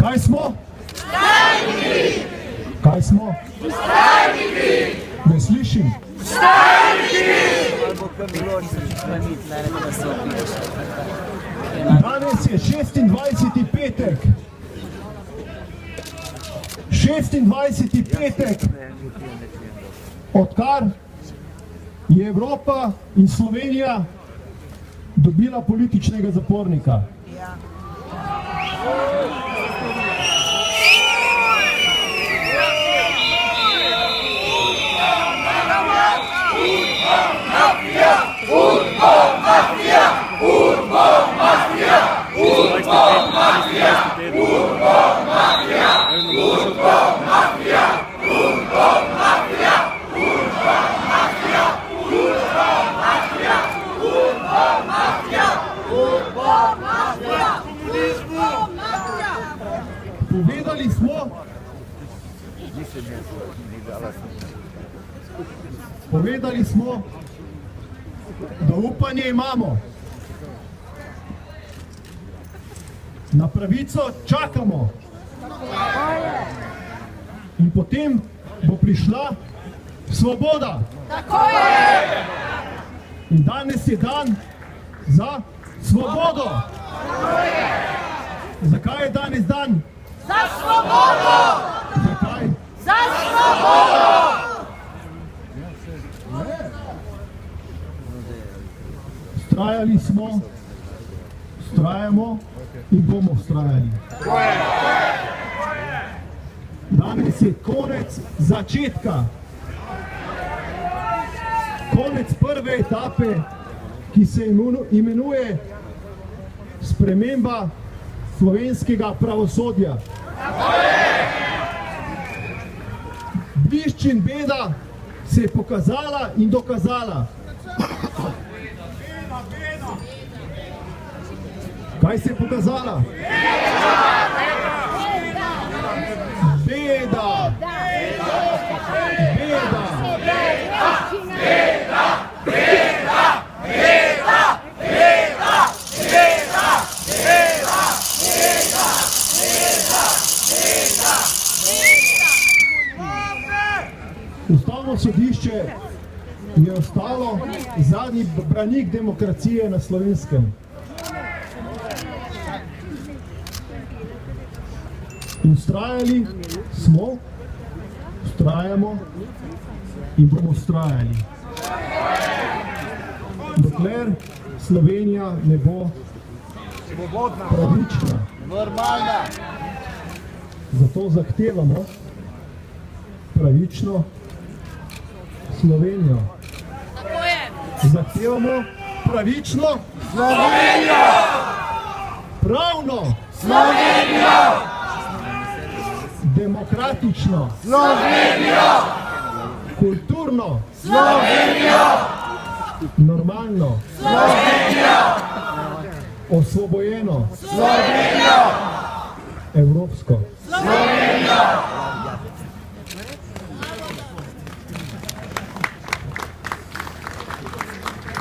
Kaj smo? Vstajniki! Kaj smo? Vstajniki! Ne slišim. Vstajniki! Danes je 26. petek. 26. petek, odkar je Evropa in Slovenija dobila političnega zapornika. Povedali smo, da upanje imamo. Na pravico čakamo. In potem bo prišla svoboda. Tako je! In danes je dan za svobodo. Tako je! Zakaj je danes dan? Za svobodo! Zakaj? Za svobodo! Vztrajali smo, vztrajamo in bomo vztrajali. Danes je konec začetka. Konec prve etape, ki se imenuje sprememba slovenskega pravosodja. Blišč in beda se je pokazala in dokazala. Kaj se je pokazala? Beda! Beda! Ustavno sodišče je ostalo zadnji branik demokracije na Slovenskem. In vztrajali smo, vztrajamo in bomo vztrajali. Dokler Slovenija ne bo pravična. Zato zahtevamo pravično Slovenijo. Zahtevamo pravično Slovenijo! pravno Slovenijo! demokratično Slovenijo! kulturno Slovenijo! normalno Slovenijo! osvobojeno Slovenijo! evropsko Slovenijo!